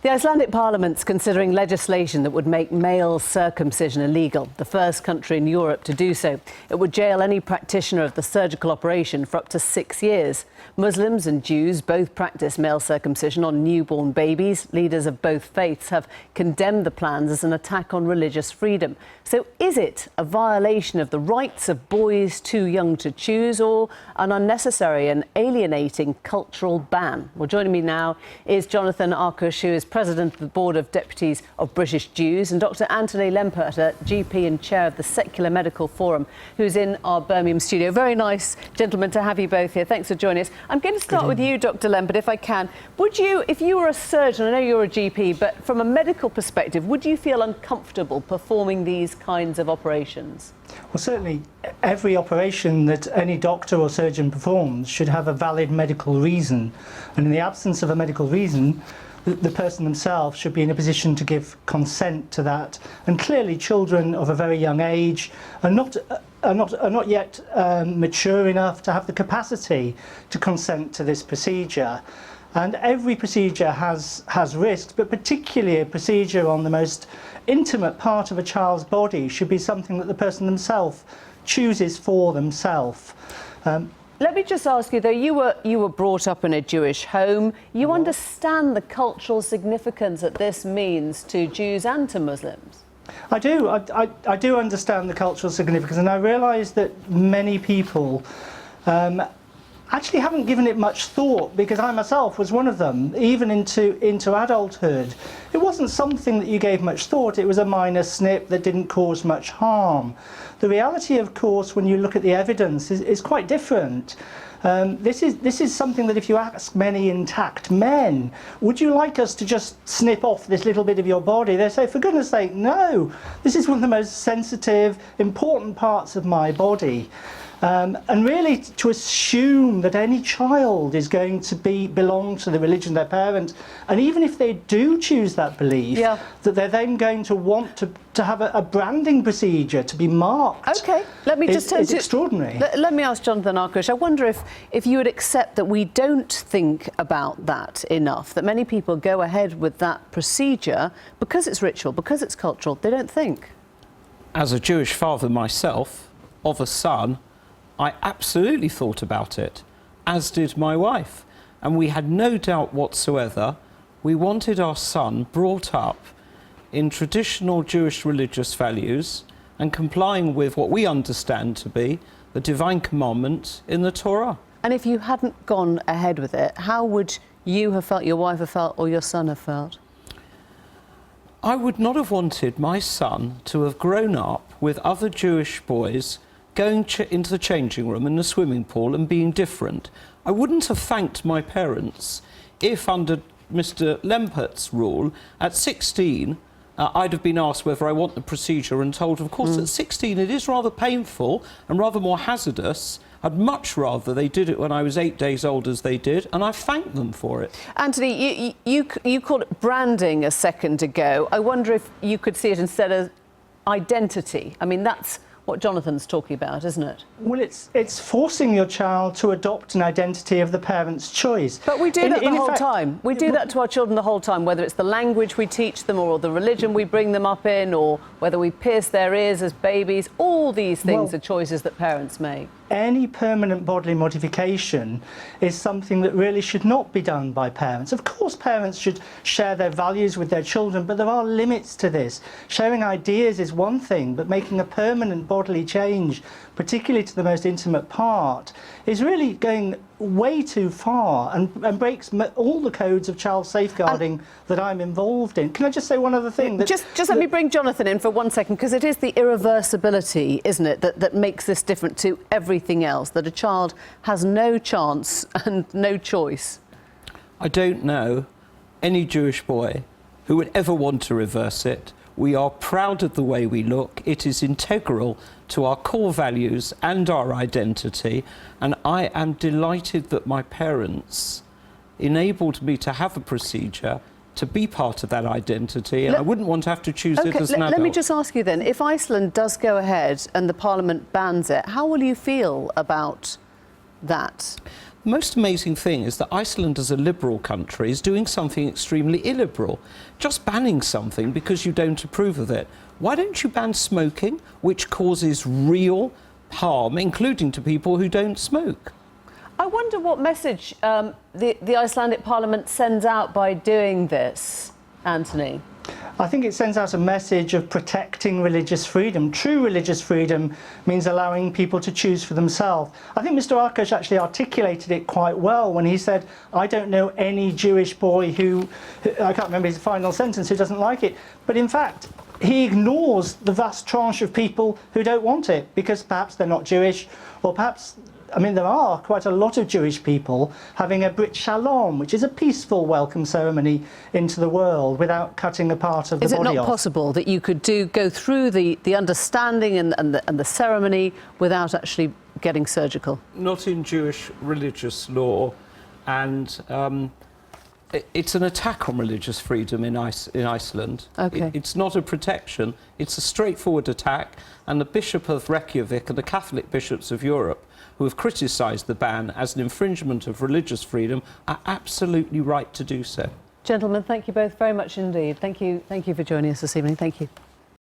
The Icelandic Parliament's considering legislation that would make male circumcision illegal, the first country in Europe to do so. It would jail any practitioner of the surgical operation for up to 6 years. Muslims and Jews both practice male circumcision on newborn babies. Leaders of both faiths have condemned the plans as an attack on religious freedom. So is it a violation of the rights of boys too young to choose, or an unnecessary and alienating cultural ban? Well, joining me now is Jonathan Arkush, who is President of the Board of Deputies of British Jews, and Dr Antony Lempert, a GP and chair of the Secular Medical Forum, who's in our Birmingham studio. Very nice, gentlemen, to have you both here. Thanks for joining us. I'm going to start with you, Dr Lempert, if I can. Would you, if you were a surgeon, I know you're a GP, but from a medical perspective, would you feel uncomfortable performing these kinds of operations? Well, certainly every operation that any doctor or surgeon performs should have a valid medical reason. And in the absence of a medical reason, the person themselves should be in a position to give consent to that. And clearly children of a very young age are not yet mature enough to have the capacity to consent to this procedure. And every procedure has risks, but particularly a procedure on the most intimate part of a child's body should be something that the person themselves chooses for themselves. Let me just ask you, though, you were brought up in a Jewish home. You understand the cultural significance that this means to Jews and to Muslims? I do. I do understand the cultural significance, and I realise that many people actually haven't given it much thought, because I myself was one of them, even into adulthood. It wasn't something that you gave much thought. It was a minor snip that didn't cause much harm. The reality, of course, when you look at the evidence, is quite different. This is something that if you ask many intact men, would you like us to just snip off this little bit of your body? They say, for goodness sake, no. This is one of the most sensitive, important parts of my body. And really to assume that any child is going to belong to the religion of their parents, and even if they do choose that belief, that they're then going to want to have a branding procedure to be marked. OK, let me just it's extraordinary. Let me ask Jonathan Arkush. I wonder if you would accept that we don't think about that enough, that many people go ahead with that procedure because it's ritual, because it's cultural. They don't think. As a Jewish father myself, of a son, I absolutely thought about it, as did my wife. And we had no doubt whatsoever we wanted our son brought up in traditional Jewish religious values and complying with what we understand to be the divine commandment in the Torah. And if you hadn't gone ahead with it, how would you have felt, your wife have felt, or your son have felt? I would not have wanted my son to have grown up with other Jewish boys going into the changing room in the swimming pool and being different. I wouldn't have thanked my parents if, under Mr Lempert's rule, at 16, I'd have been asked whether I want the procedure and told, of course, at 16 it is rather painful and rather more hazardous. I'd much rather they did it when I was 8 days old as they did, and I thanked them for it. Anthony, you called it branding a second ago. I wonder if you could see it instead of identity. I mean, that's what Jonathan's talking about, isn't it? Well, it's forcing your child to adopt an identity of the parent's choice. But we do that the whole time. We do that to our children the whole time, whether it's the language we teach them or the religion we bring them up in, or whether we pierce their ears as babies. All these things are choices that parents make. Any permanent bodily modification is something that really should not be done by parents. Of course, parents should share their values with their children, but there are limits to this. Sharing ideas is one thing, but making a permanent bodily change, particularly to the most intimate part, is really going way too far and breaks all the codes of child safeguarding that I'm involved in. Can I just say one other thing? Just let me bring Jonathan in for 1 second, because it is the irreversibility, isn't it, that makes this different to everything else, that a child has no chance and no choice. I don't know any Jewish boy who would ever want to reverse it. We are proud of the way we look. It is integral to our core values and our identity, and I am delighted that my parents enabled me to have a procedure to be part of that identity, and I wouldn't want to have to choose it as an adult. Let me just ask you then, if Iceland does go ahead and the Parliament bans it, how will you feel about that? The most amazing thing is that Iceland, as a liberal country, is doing something extremely illiberal. Just banning something because you don't approve of it. Why don't you ban smoking, which causes real harm, including to people who don't smoke? I wonder what message the Icelandic Parliament sends out by doing this, Anthony. I think it sends out a message of protecting religious freedom. True religious freedom means allowing people to choose for themselves. I think Mr. Arkush actually articulated it quite well when he said, I don't know any Jewish boy who, I can't remember his final sentence, who doesn't like it. But in fact, he ignores the vast tranche of people who don't want it because perhaps they're not Jewish, or perhaps, I mean, there are quite a lot of Jewish people having a Brit Shalom, which is a peaceful welcome ceremony into the world without cutting a part of the body off. Is it not possible that you could go through the understanding and the ceremony without actually getting surgical? Not in Jewish religious law, and it's an attack on religious freedom in Iceland. Okay. It's not a protection, it's a straightforward attack, and the Bishop of Reykjavik and the Catholic bishops of Europe, who have criticised the ban as an infringement of religious freedom, are absolutely right to do so. Gentlemen, thank you both very much indeed. Thank you for joining us this evening. Thank you.